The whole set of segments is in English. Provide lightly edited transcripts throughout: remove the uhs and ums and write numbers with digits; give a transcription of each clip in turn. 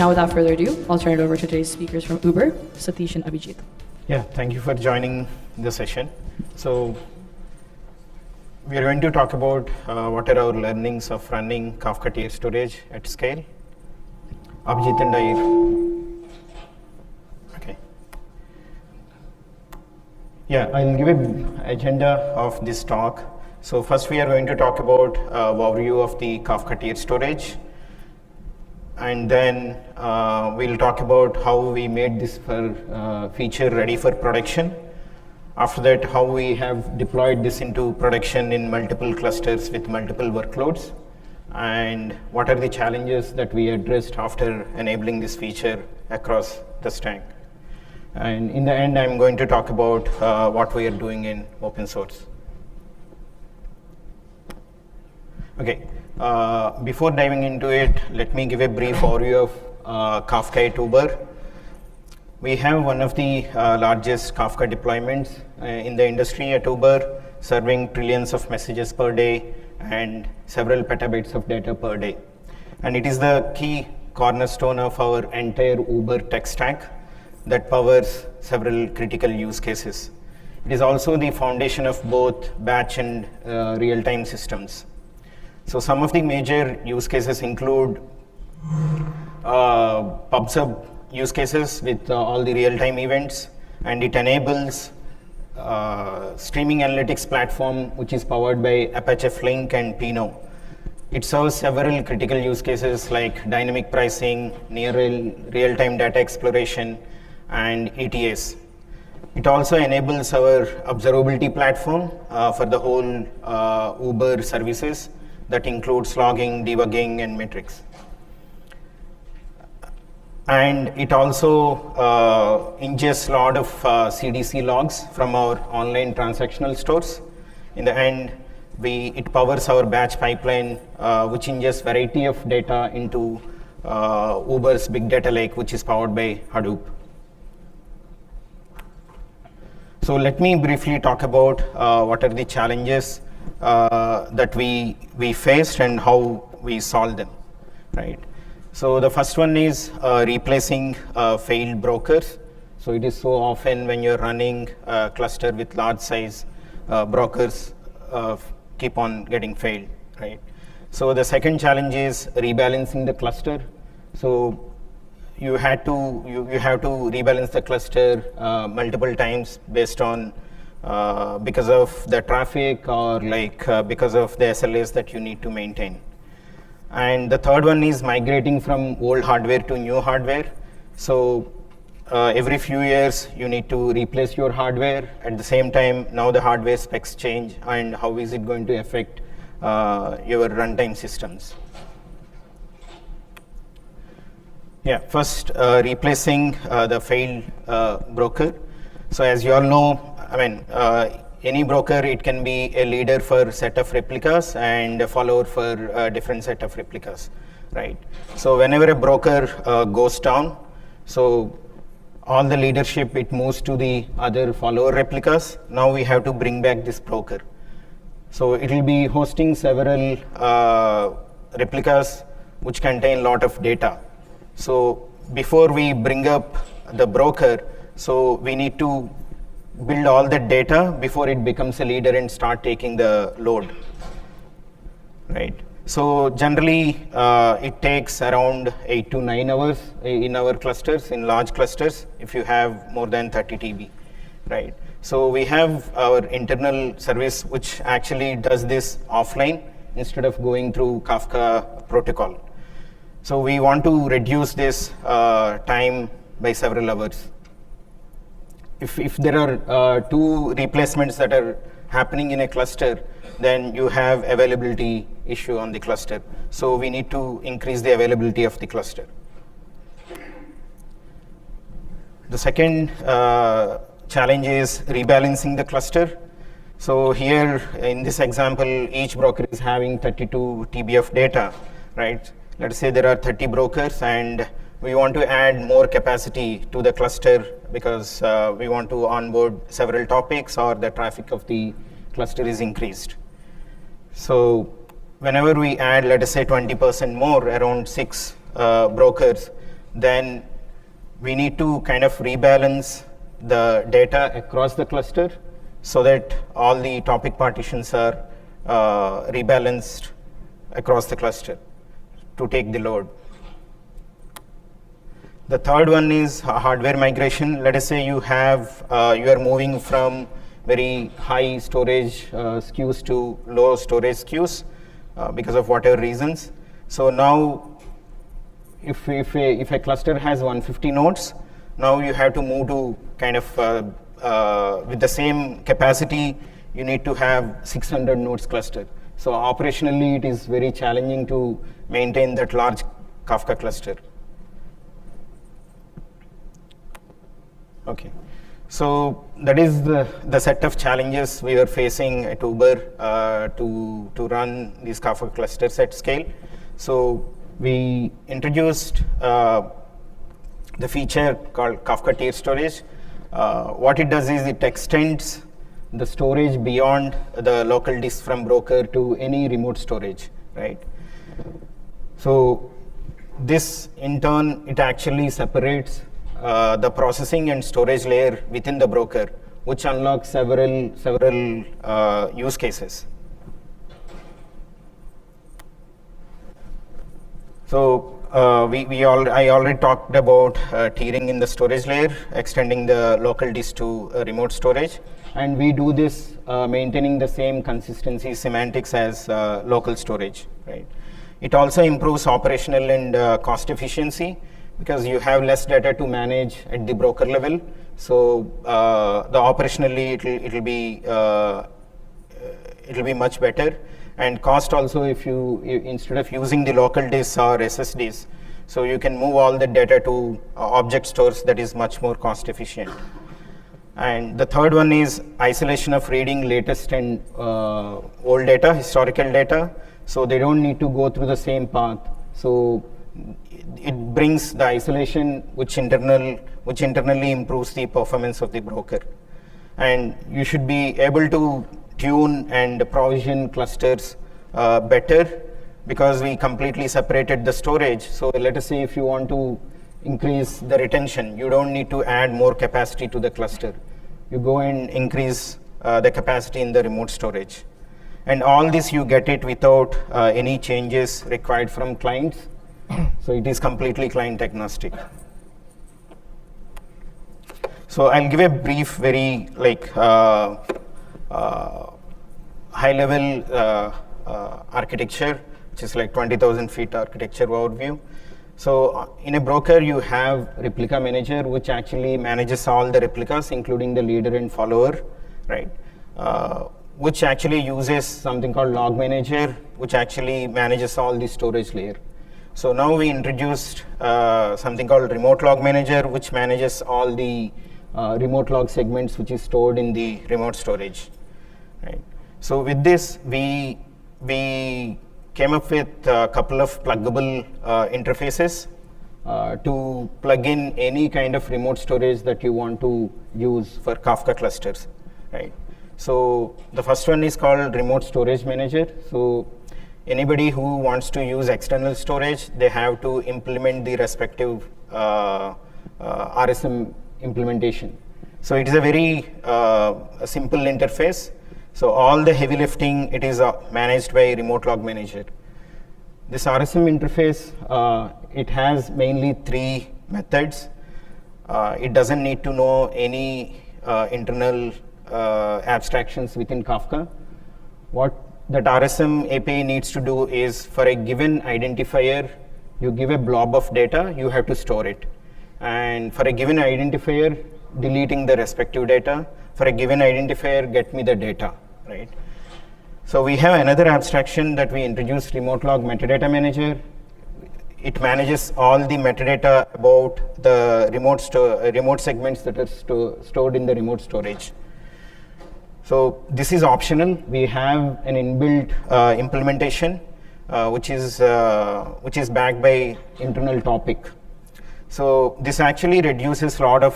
Now, without further ado, I'll turn it over to today's speakers from Uber, Satish and Abhijit. Yeah, thank you for joining the session. So we are going to talk about what are our learnings of running Kafka tier storage at scale. Abhijit and I. Okay. Yeah, I'll give an agenda of this talk. So first we are going to talk about overview of the Kafka tier storage. And then we'll talk about how we made this feature ready for production. After that, how we have deployed this into production in multiple clusters with multiple workloads, and what are the challenges that we addressed after enabling this feature across the stack. And in the end, I'm going to talk about what we are doing in open source. Okay. Before diving into it, let me give a brief overview of Kafka at Uber. We have one of the largest Kafka deployments in the industry at Uber, serving trillions of messages per day and several petabytes of data per day. And it is the key cornerstone of our entire Uber tech stack that powers several critical use cases. It is also the foundation of both batch and real-time systems. So some of the major use cases include PubSub use cases with all the real-time events, and it enables streaming analytics platform which is powered by Apache Flink and Pinot. It serves several critical use cases like dynamic pricing, near real-time data exploration, and ETS. It also enables our observability platform for the whole Uber services. That includes logging, debugging, and metrics. And it also ingests a lot of CDC logs from our online transactional stores. In the end, it powers our batch pipeline, which ingests variety of data into Uber's big data lake, which is powered by Hadoop. So let me briefly talk about what are the challenges that we faced and how we solved them, right? So the first one is replacing failed brokers. So it is so often when you're running a cluster with large size brokers keep on getting failed, right? So the second challenge is rebalancing the cluster. So you have to rebalance the cluster multiple times based on because of the traffic or because of the SLAs that you need to maintain. And the third one is migrating from old hardware to new hardware. So every few years you need to replace your hardware. At the same time, now the hardware specs change, and how is it going to affect your runtime systems? Yeah, first replacing the failed broker. So as you all know, any broker, it can be a leader for a set of replicas and a follower for a different set of replicas, right? So whenever a broker goes down, so all the leadership, it moves to the other follower replicas. Now we have to bring back this broker. So it will be hosting several replicas which contain a lot of data. So before we bring up the broker, so we need to build all the data before it becomes a leader and start taking the load, right? So generally, it takes around 8 to 9 hours in our clusters, in large clusters, if you have more than 30 TB, right? So we have our internal service which actually does this offline instead of going through Kafka protocol. So we want to reduce this time by several hours. If there are two replacements that are happening in a cluster, then you have availability issue on the cluster. So we need to increase the availability of the cluster. The second challenge is rebalancing the cluster. So here in this example, each broker is having 32 TB of data, right? Let's say there are 30 brokers and we want to add more capacity to the cluster because we want to onboard several topics or the traffic of the cluster is increased. So whenever we add, let us say 20% more, around 6 brokers, then we need to kind of rebalance the data across the cluster so that all the topic partitions are rebalanced across the cluster to take the load. The third one is hardware migration. Let us say you are moving from very high storage SKUs to low storage SKUs because of whatever reasons. So now, if a cluster has 150 nodes, now you have to move to kind of with the same capacity, you need to have 600 nodes cluster. So operationally, it is very challenging to maintain that large Kafka cluster. Okay, so that is the set of challenges we are facing at Uber to run these Kafka clusters at scale. So we introduced the feature called Kafka tier storage. What it does is it extends the storage beyond the local disk from broker to any remote storage, right? So this in turn, it actually separates the processing and storage layer within the broker, which unlocks several use cases. So I already talked about tiering in the storage layer, extending the local disk to remote storage, and we do this maintaining the same consistency semantics as local storage, right? It also improves operational and cost efficiency, because you have less data to manage at the broker level. So the operationally it'll be much better, and cost also, if you instead of using the local disks or SSDs, so you can move all the data to object stores. That is much more cost efficient. And the third one is isolation of reading latest and old data, historical data, so they don't need to go through the same path. So it brings the isolation which internally improves the performance of the broker. And you should be able to tune and provision clusters better, because we completely separated the storage. So let us say if you want to increase the retention, you don't need to add more capacity to the cluster. You go and increase the capacity in the remote storage. And all this you get it without any changes required from clients. So it is completely client agnostic. So I'll give a brief, very high level architecture, which is like 20,000 feet architecture overview. So in a broker, you have replica manager, which actually manages all the replicas, including the leader and follower, right? Which actually uses something called log manager, which actually manages all the storage layer. So now we introduced something called remote log manager, which manages all the remote log segments which is stored in the remote storage, right? So with this, we came up with a couple of pluggable interfaces to plug in any kind of remote storage that you want to use for Kafka clusters, right? So the first one is called remote storage manager. So anybody who wants to use external storage, they have to implement the respective RSM implementation. So it is a very simple interface. So all the heavy lifting, it is managed by remote log manager. This RSM interface, it has mainly 3 methods. It doesn't need to know any internal abstractions within Kafka. What that RSM API needs to do is, for a given identifier, you give a blob of data, you have to store it. And for a given identifier, deleting the respective data. For a given identifier, get me the data, right? So we have another abstraction that we introduced, remote log metadata manager. It manages all the metadata about the remote segments that are stored in the remote storage. So this is optional. We have an inbuilt implementation, which is backed by internal topic. So this actually reduces a lot of,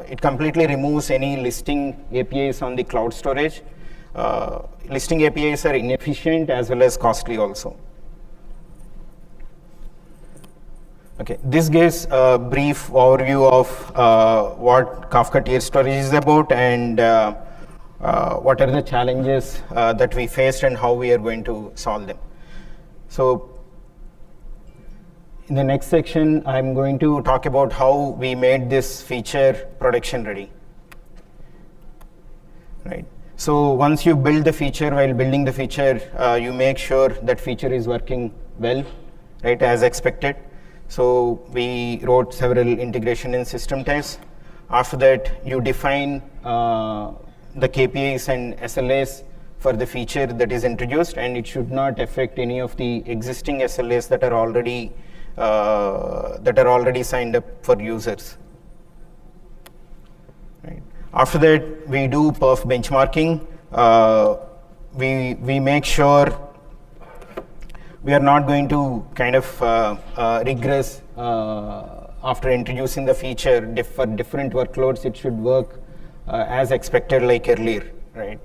it completely removes any listing APIs on the cloud storage. Listing APIs are inefficient as well as costly also. Okay, this gives a brief overview of what Kafka tier storage is about and what are the challenges that we faced and how we are going to solve them. So in the next section, I'm going to talk about how we made this feature production ready. Right. So once you build the feature, while building the feature, you make sure that feature is working well, right, as expected. So we wrote several integration and system tests. After that, you define the KPIs and SLAs for the feature that is introduced, and it should not affect any of the existing SLAs that are already signed up for users. Right. After that, we do perf benchmarking. We make sure we are not going to kind of regress after introducing the feature. For different workloads, it should work as expected like earlier, right?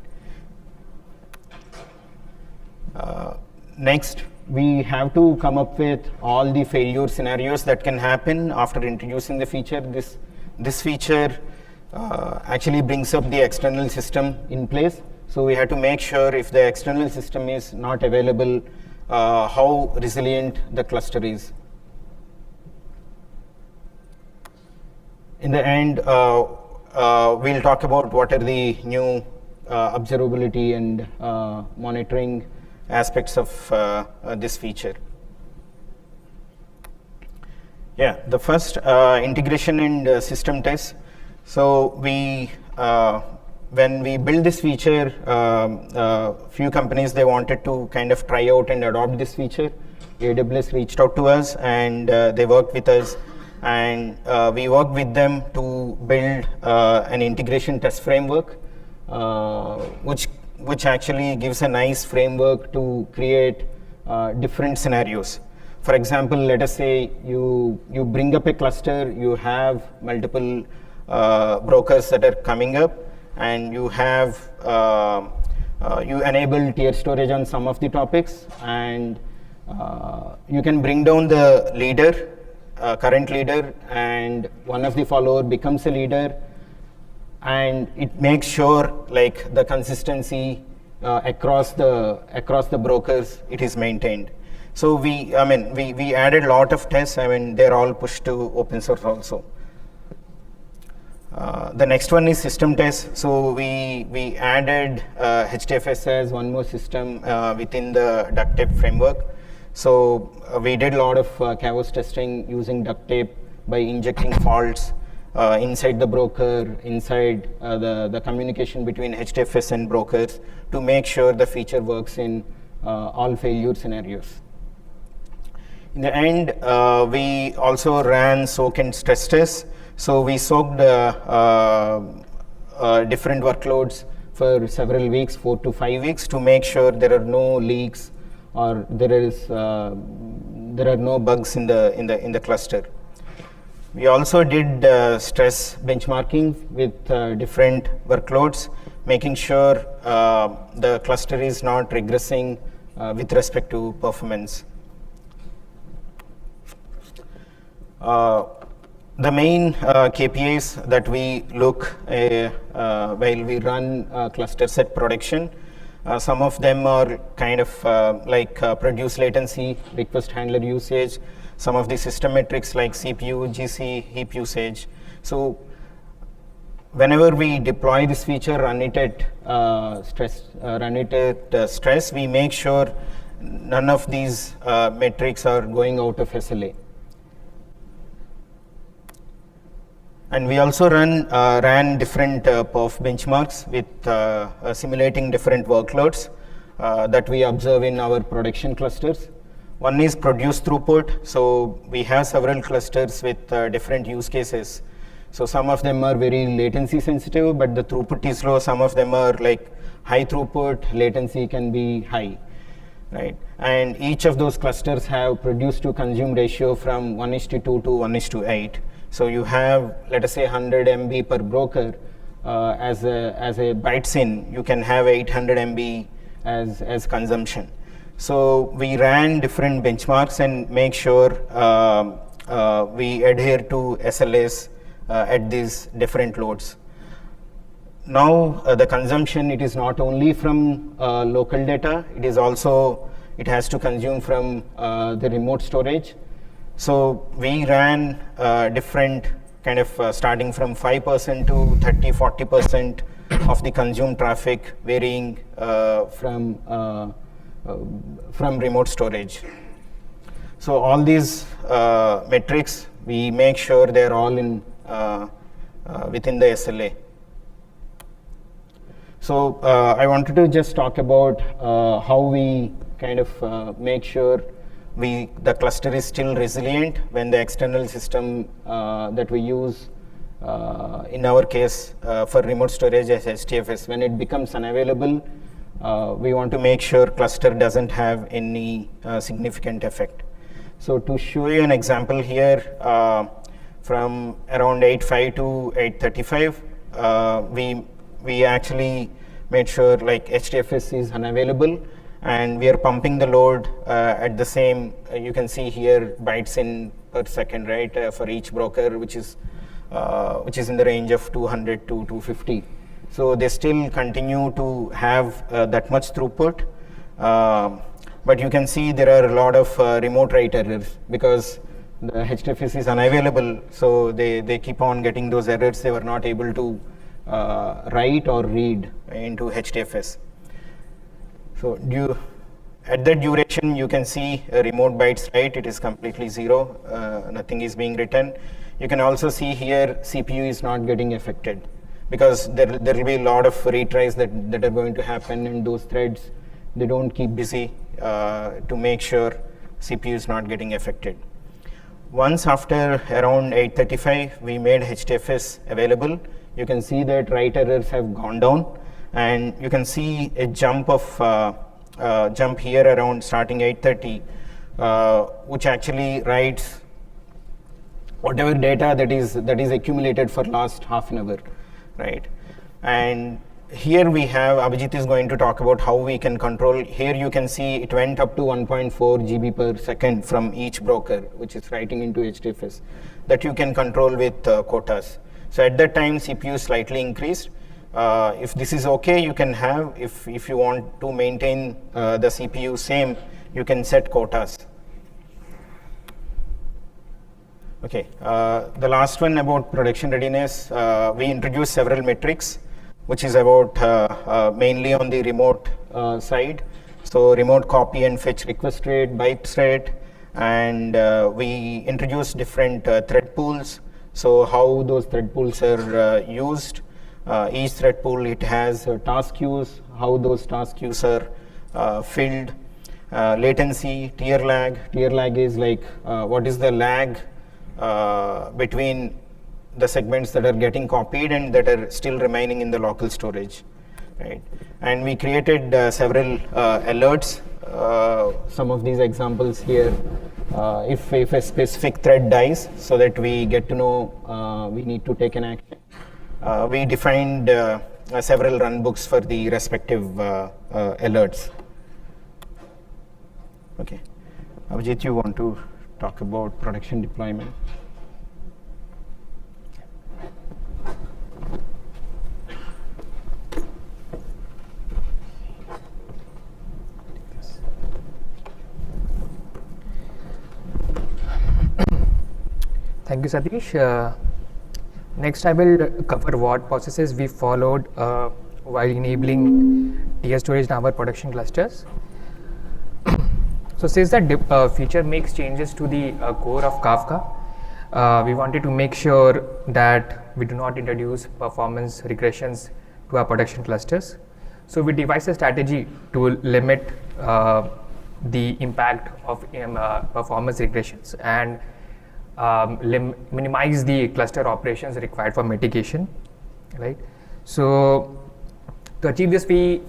Next, we have to come up with all the failure scenarios that can happen after introducing the feature. This feature actually brings up the external system in place. So we have to make sure if the external system is not available, how resilient the cluster is. In the end, we'll talk about what are the new observability and monitoring aspects of this feature. Yeah, the first integration and system test. So when we build this feature, few companies, they wanted to kind of try out and adopt this feature. AWS reached out to us and they worked with us, and we worked with them to build an integration test framework, which actually gives a nice framework to create different scenarios. For example, let us say you bring up a cluster, you have multiple brokers that are coming up, and you have you enable tier storage on some of the topics, and you can bring down the leader, current leader, and one of the follower becomes a leader, and it makes sure like the consistency across the brokers, it is maintained. So we added a lot of tests. They're all pushed to open source also. The next one is system test. So we added HDFS as one more system within the duct tape framework. So we did a lot of chaos testing using duct tape by injecting faults inside the broker, inside the communication between HDFS and brokers, to make sure the feature works in all failure scenarios. In the end, we also ran soak and stress tests. So we soaked different workloads for several weeks, 4 to 5 weeks, to make sure there are no leaks or there are no bugs in the cluster. We also did stress benchmarking with different workloads, making sure the cluster is not regressing with respect to performance. The main KPIs that we look while we run cluster set production, some of them are kind of like produce latency, request handler usage, some of the system metrics like CPU, GC, heap usage. So whenever we deploy this feature, run it at stress, we make sure none of these metrics are going out of SLA. And we also ran different perf benchmarks with simulating different workloads that we observe in our production clusters. One is produce throughput. So we have several clusters with different use cases. So some of them are very latency sensitive, but the throughput is low. Some of them are like high throughput, latency can be high, right? And each of those clusters have produce to consume ratio from 1:2 to 1:8. So you have, let us say, 100 MB per broker as a bytes in. You can have 800 MB as consumption. So we ran different benchmarks and make sure we adhere to SLAs at these different loads. Now the consumption, it is not only from local data, it is also, it has to consume from the remote storage. So we ran different kind of starting from 5% to 30, 40% of the consumed traffic varying from remote storage. So all these metrics, we make sure they're all in within the SLA. So I wanted to just talk about how we kind of make sure the cluster is still resilient when the external system that we use, in our case for remote storage as HDFS, when it becomes unavailable, we want to make sure cluster doesn't have any significant effect. So to show you an example here, from around 8.5 to 8.35, we actually made sure like HDFS is unavailable, and we are pumping the load at the same, you can see here bytes in per second, right, for each broker, which is in the range of 200 to 250. So they still continue to have that much throughput, but you can see there are a lot of remote write errors because the HDFS is unavailable, so they keep on getting those errors. They were not able to write or read into HDFS. So at that duration, you can see remote bytes write, it is completely zero, nothing is being written. You can also see here CPU is not getting affected because there will be a lot of retries that are going to happen, and those threads, they don't keep busy to make sure CPU is not getting affected. Once after around 8.35, we made HDFS available. You can see that write errors have gone down, and you can see a jump here around starting 8.30, which actually writes whatever data that is accumulated for last half an hour, right? And here we have, Abhijit is going to talk about how we can control. Here you can see it went up to 1.4 GB per second from each broker, which is writing into HDFS, that you can control with quotas. So at that time, CPU slightly increased. If this is okay, you can have, if you want to maintain the CPU same, you can set quotas. Okay, the last one about production readiness, we introduced several metrics, which is about mainly on the remote side. So remote copy and fetch request rate, bytes rate, and we introduced different thread pools. So how those thread pools are used. Each thread pool, it has task queues, how those task queues are filled. Latency, tier lag. Tier lag is like what is the lag between the segments that are getting copied and that are still remaining in the local storage, right? And we created several alerts. Some of these examples here, if a specific thread dies, so that we get to know we need to take an action. We defined several runbooks for the respective alerts. Okay, Abhijit, you want to talk about production deployment? Thank you, Satish. Next, I will cover what processes we followed while enabling tier storage in our production clusters. So since that feature makes changes to the core of Kafka, we wanted to make sure that we do not introduce performance regressions to our production clusters. So we devised a strategy to limit the impact of performance regressions and minimize the cluster operations required for mitigation, right? So to achieve this, we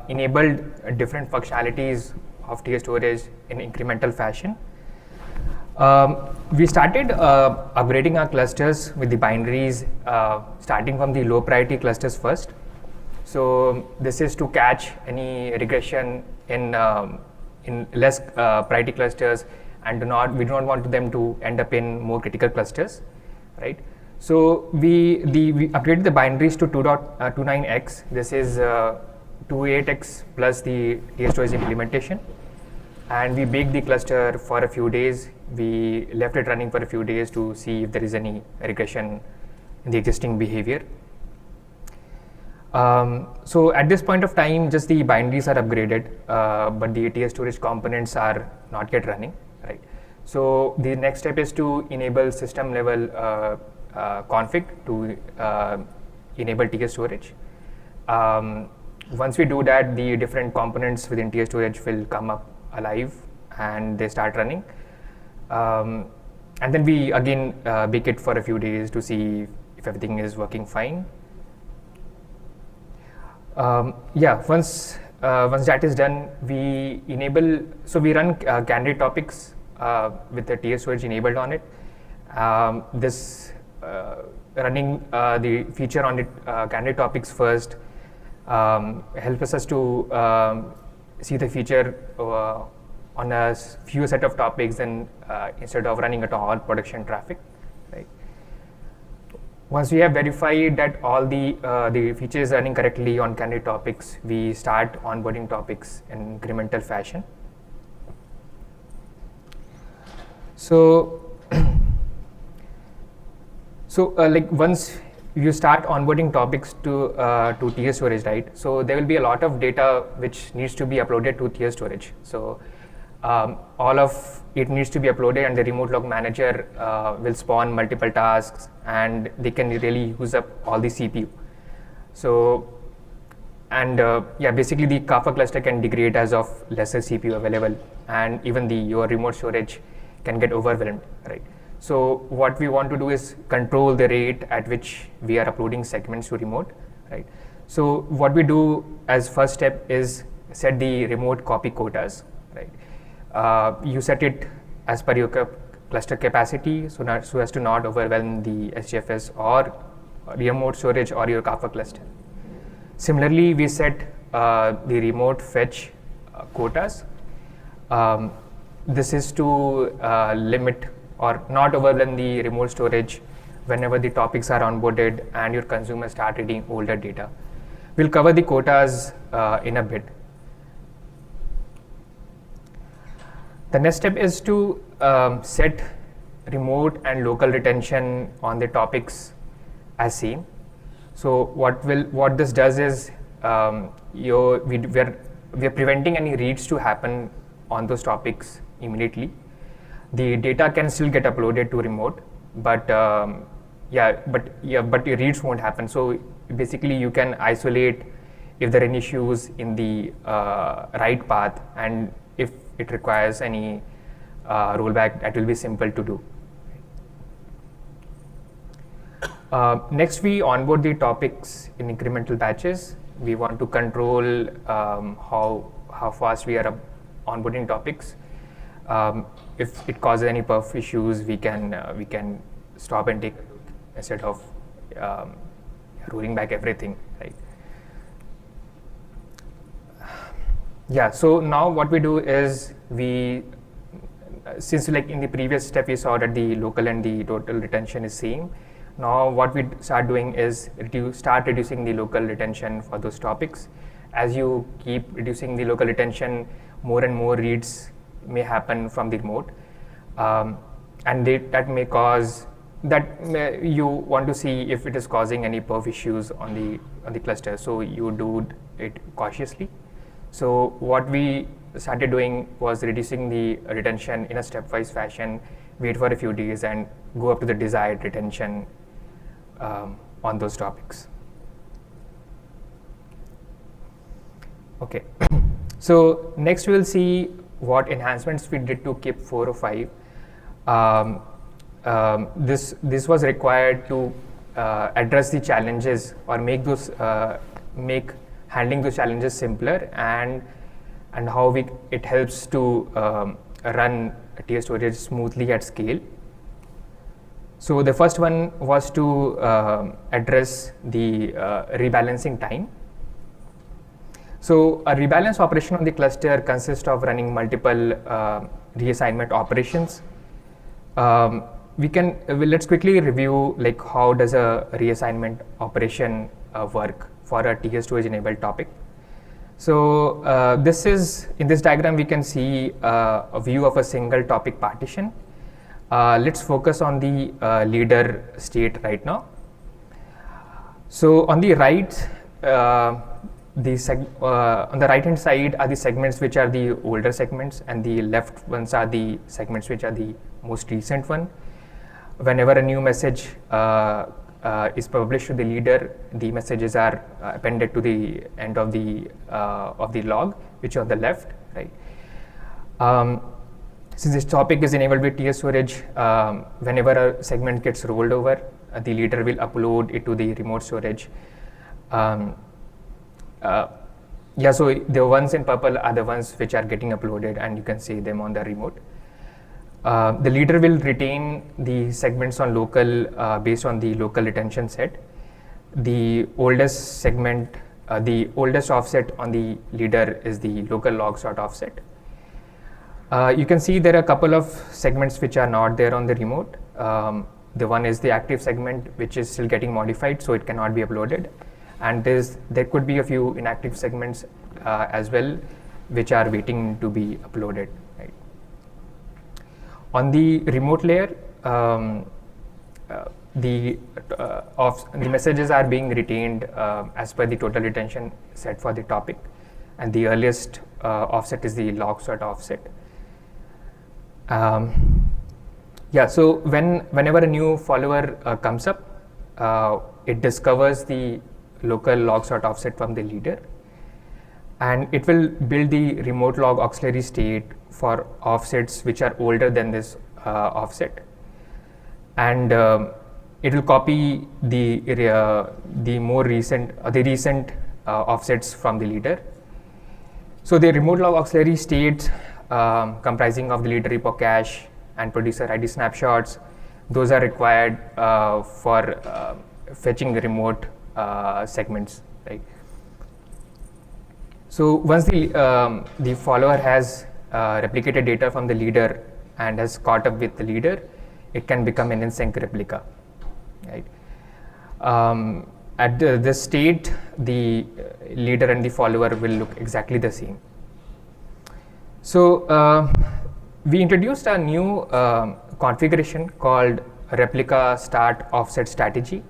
enabled different functionalities of tier storage in incremental fashion. We started upgrading our clusters with the binaries, starting from the low priority clusters first. So this is to catch any regression in less priority clusters and we do not want them to end up in more critical clusters, right? So we upgraded the binaries to 2.29x. This is 28x plus the TS storage implementation, and we baked the cluster for a few days. We left it running for a few days to see if there is any regression in the existing behavior. So at this point of time, just the binaries are upgraded, but the TS storage components are not yet running, right? So the next step is to enable system level config to enable TS storage. Once we do that, the different components within TS storage will come up alive and they start running. And then we again bake it for a few days to see if everything is working fine. Once that is done, we enable, so we run candidate topics with the TS storage enabled on it. Running the feature on it, candidate topics first, helps us to see the feature on a few set of topics and instead of running it all production traffic, right? Once we have verified that all the features are running correctly on candidate topics, we start onboarding topics in incremental fashion. So, like once you start onboarding topics to TS storage, right? So there will be a lot of data which needs to be uploaded to TS storage. So all of it needs to be uploaded, and the remote log manager will spawn multiple tasks, and they can really use up all the CPU. So, and basically the Kafka cluster can degrade as of lesser CPU available, and even your remote storage can get overwhelmed, right? So what we want to do is control the rate at which we are uploading segments to remote, right? So what we do as first step is set the remote copy quotas, right? You set it as per your cluster capacity, so as to not overwhelm the SGFS or remote storage or your Kafka cluster. Similarly, we set the remote fetch quotas. This is to limit or not overwhelm the remote storage whenever the topics are onboarded and your consumers start reading older data. We'll cover the quotas in a bit. The next step is to set remote and local retention on the topics as same. So what this does is we are preventing any reads to happen on those topics immediately. The data can still get uploaded to remote, but your reads won't happen. So basically, you can isolate if there are any issues in the write path, and if it requires any rollback, that will be simple to do. Next, we onboard the topics in incremental batches. We want to control how fast we are onboarding topics. If it causes any perf issues, we can stop and take instead of rolling back everything, right? Yeah. So now what we do is since like in the previous step we saw that the local and the total retention is same. Now what we start doing is start reducing the local retention for those topics. As you keep reducing the local retention, more and more reads may happen from the remote, and that may cause you want to see if it is causing any perf issues on the cluster. So you do it cautiously. So what we started doing was reducing the retention in a stepwise fashion, wait for a few days, and go up to the desired retention on those topics. Okay. So next we will see what enhancements we did to KIP 405. This was required to address the challenges or make handling those challenges simpler, and how it helps to run TS storage smoothly at scale. So the first one was to address the rebalancing time. So a rebalance operation on the cluster consists of running multiple reassignment operations. Let's quickly review like how does a reassignment operation work for a TS storage enabled topic. So this is, in this diagram we can see a view of a single topic partition. Let's focus on the leader state right now. So on the right, on the right hand side are the segments which are the older segments, and the left ones are the segments which are the most recent one. Whenever a new message is published to the leader, the messages are appended to the end of the log, which is on the left, right? Since this topic is enabled with TS storage, whenever a segment gets rolled over, the leader will upload it to the remote storage. So the ones in purple are the ones which are getting uploaded, and you can see them on the remote. The leader will retain the segments on local based on the local retention set. The oldest segment, the oldest offset on the leader is the local log sort offset. You can see there are a couple of segments which are not there on the remote. The one is the active segment, which is still getting modified, so it cannot be uploaded. And there could be a few inactive segments as well, which are waiting to be uploaded. Right? On the remote layer, the messages are being retained as per the total retention set for the topic, and the earliest offset is the log sort offset. So whenever a new follower comes up, it discovers the local log sort offset from the leader, and it will build the remote log auxiliary state for offsets which are older than this offset, and it will copy the more recent recent offsets from the leader. So the remote log auxiliary states comprising of the leader repo cache and producer ID snapshots, those are required for fetching the remote segments, right? So once the follower has replicated data from the leader and has caught up with the leader, it can become an in-sync replica, right? At this state, the leader and the follower will look exactly the same. So we introduced a new configuration called replica start offset strategy.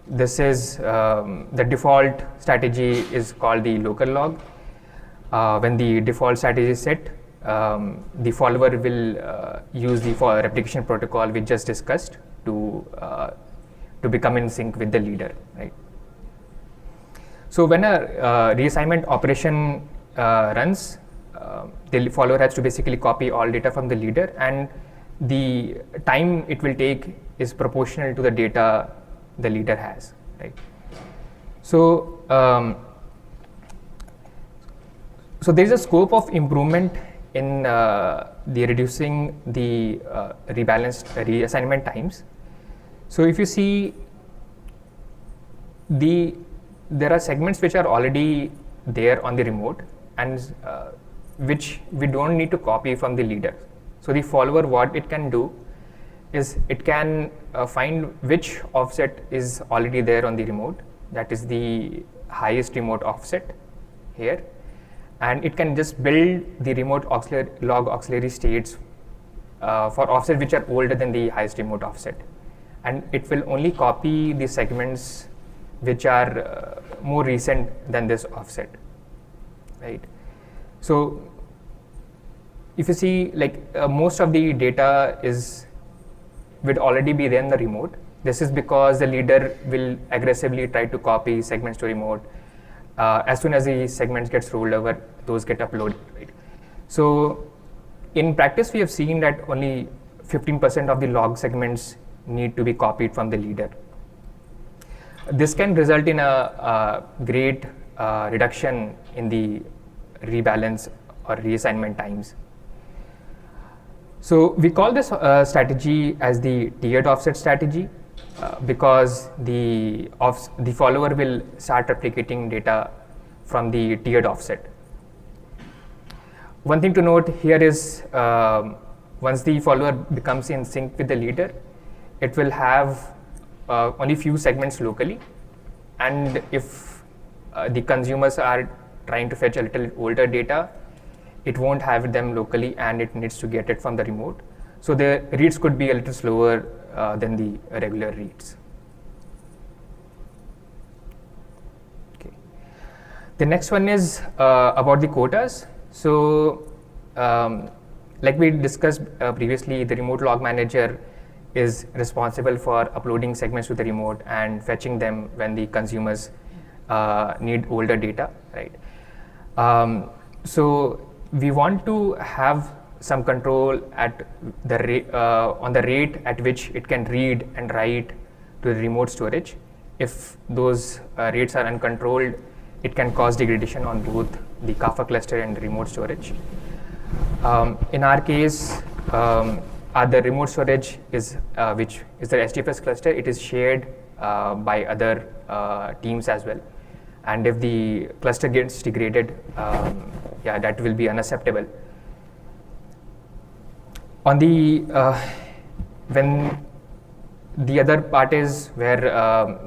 This is the default strategy is called the local log. When the default strategy is set, the follower will use the replication protocol we just discussed to become in sync with the leader, right? So when a reassignment operation runs, the follower has to basically copy all data from the leader, and the time it will take is proportional to the data the leader has, right? So so there is a scope of improvement in the reducing the rebalanced reassignment times. So if you see, there are segments which are already there on the remote, and which we don't need to copy from the leader. So the follower, what it can do is it can find which offset is already there on the remote, that is the highest remote offset here, and it can just build the remote log auxiliary states for offsets which are older than the highest remote offset, and it will only copy the segments which are more recent than this offset, right? So if you see, like most of the data would already be there in the remote. This is because the leader will aggressively try to copy segments to remote. As soon as the segments gets rolled over, those get uploaded, right? So in practice, we have seen that only 15% of the log segments need to be copied from the leader. This can result in a great reduction in the rebalance or reassignment times. So we call this strategy as the tiered offset strategy because the follower will start replicating data from the tiered offset. one thing to note here is once the follower becomes in sync with the leader, it will have only few segments locally, and if the consumers are trying to fetch a little older data, it won't have them locally and it needs to get it from the remote. So the reads could be a little slower than the regular reads. Okay. The next one is about the quotas. So like we discussed previously, the remote log manager is responsible for uploading segments to the remote and fetching them when the consumers need older data, right? So we want to have some control at the on the rate at which it can read and write to the remote storage. If those rates are uncontrolled, it can cause degradation on both the Kafka cluster and the remote storage. In our case, the remote storage is which is the HDFS cluster. It is shared by other teams as well, and if the cluster gets degraded, yeah, that will be unacceptable. On the when the other part is where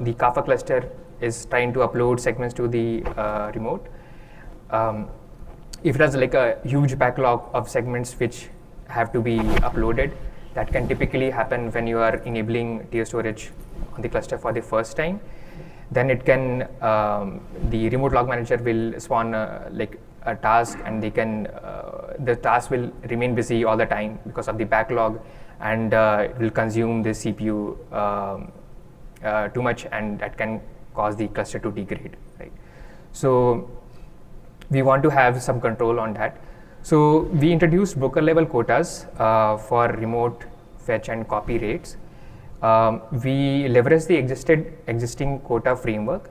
the Kafka cluster is trying to upload segments to the remote. If it has like a huge backlog of segments which have to be uploaded, that can typically happen when you are enabling tier storage on the cluster for the first time. Then it can the remote log manager will spawn like a task, and they can the task will remain busy all the time because of the backlog, and it will consume the CPU too much, and that can cause the cluster to degrade, right? So we want to have some control on that. So we introduced broker level quotas for remote fetch and copy rates. We leverage the existing quota framework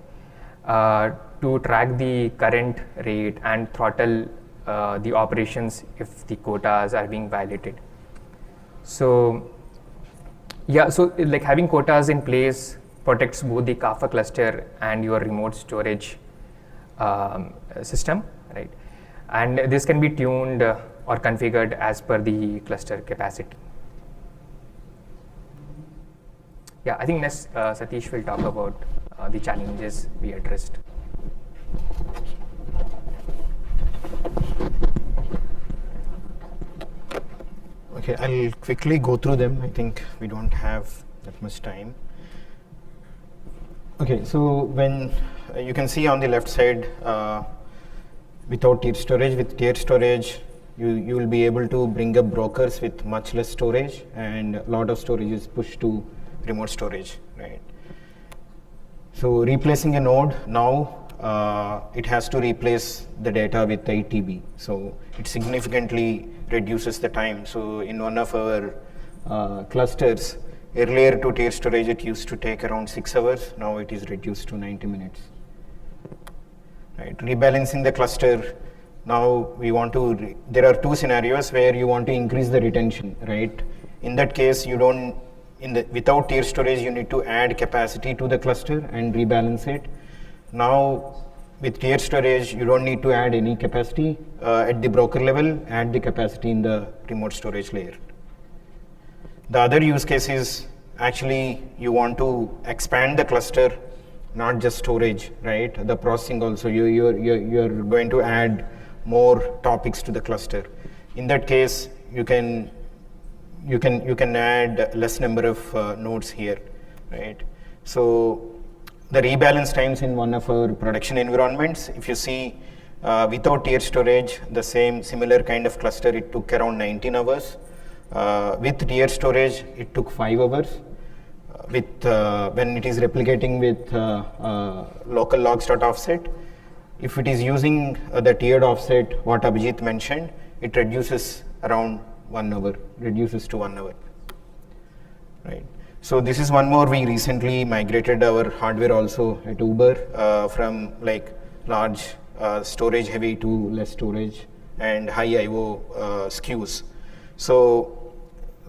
to track the current rate and throttle the operations if the quotas are being violated. So yeah, so like having quotas in place protects both the Kafka cluster and your remote storage system, right? And this can be tuned or configured as per the cluster capacity. Yeah, I think next Satish will talk about the challenges we addressed. Okay, I'll quickly go through them. I think we don't have that much time. Okay, so when you can see on the left side, without tier storage, with tier storage, you will be able to bring up brokers with much less storage, and a lot of storage is pushed to remote storage, right? So replacing a node now, it has to replace the data with 8 TB. So it significantly reduces the time. So in one of our clusters, earlier to tier storage, it used to take around 6 hours. Now it is reduced to 90 minutes. Right. Rebalancing the cluster. Now we want to. There are two scenarios where you want to increase the retention. Right. In that case, you don't. Without tier storage, you need to add capacity to the cluster and rebalance it. Now with tier storage, you don't need to add any capacity at the broker level. Add the capacity in the remote storage layer. The other use case is actually you want to expand the cluster, not just storage, right? The processing also. You're going to add more topics to the cluster. In that case, you can add less number of nodes here, right? So the rebalance times in one of our production environments, if you see without tier storage, the similar kind of cluster, it took around 19 hours. With tier storage, it took 5 hours. When it is replicating with local logs.offset, if it is using the tiered offset, what Abhijit mentioned, it reduces around 1 hour, reduces to 1 hour, right? So this is one more. We recently migrated our hardware also at Uber from like large storage heavy to less storage and high I/O SKUs. So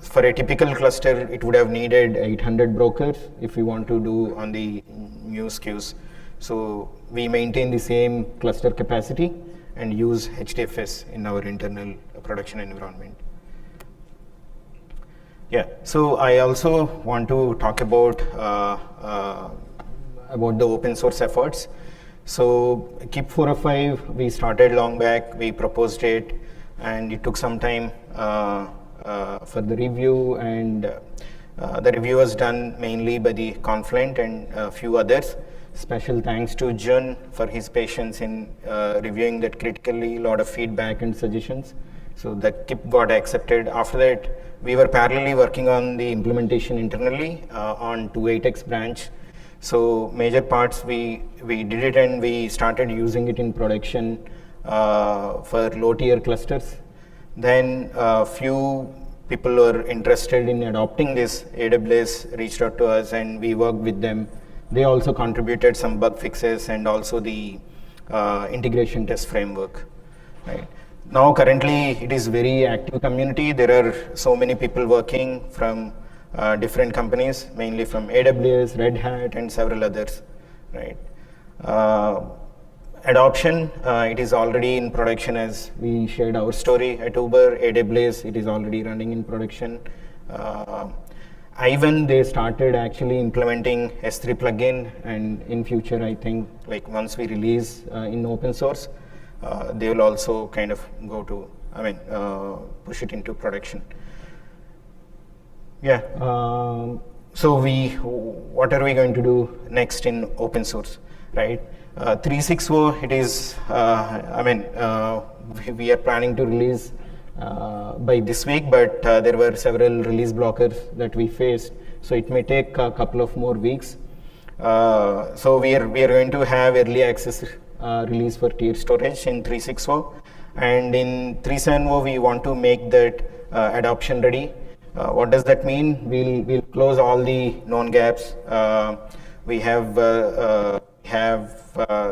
for a typical cluster, it would have needed 800 brokers if we want to do on the new SKUs. So we maintain the same cluster capacity and use HDFS in our internal production environment. Yeah, so I also want to talk about the open source efforts. So KIP 405, we started long back, we proposed it, and it took some time for the review, and the review was done mainly by the Confluent and a few others. Special thanks to Jun for his patience in reviewing that critically, a lot of feedback and suggestions. So the KIP got accepted. After that, we were parallelly working on the implementation internally on 2.8x branch. So major parts we did it, and we started using it in production for low tier clusters. Then few people were interested in adopting this. AWS reached out to us and we worked with them. They also contributed some bug fixes and also the integration test framework. Right. Now currently it is very active community. There are so many people working from different companies, mainly from AWS, Red Hat, and several others. Right. Adoption, it is already in production, as we shared our story at Uber. AWS, it is already running in production. Ivan, they started actually implementing S3 plugin, and in future, I think, like once we release in open source, they will also kind of go to, push it into production. Yeah. So what are we going to do next in open source, right? 3.6.0, it is, we are planning to release by this week, but there were several release blockers that we faced, so it may take a couple of more weeks. So we are going to have early access release for tier storage in 3.6.0, and in 3.7.0 we want to make that adoption ready. What does that mean? We'll close all the known gaps. We have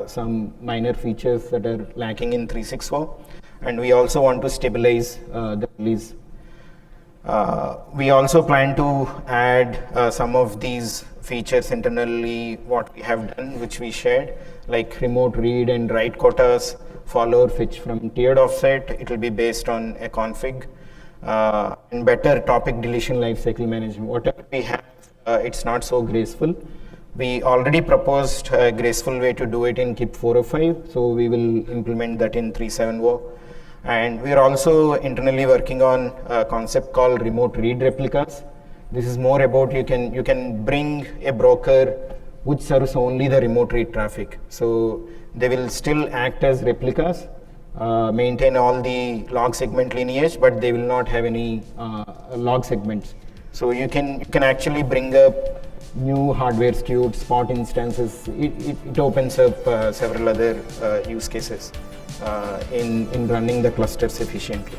some minor features that are lacking in 3.6.0, and we also want to stabilize the release. We also plan to add some of these features internally, what we have done, which we shared, like remote read and write quotas, follow or fetch from tiered offset. It will be based on a config, and better topic deletion lifecycle management. Whatever we have, it's not so graceful. We already proposed a graceful way to do it in KIP 405, so we will implement that in 3.7.0. And we are also internally working on a concept called remote read replicas. This is more about you can bring a broker which serves only the remote read traffic. So they will still act as replicas, maintain all the log segment lineage, but they will not have any log segments. So you can actually bring up new hardware skewed spot instances. It opens up several other use cases in running the clusters efficiently.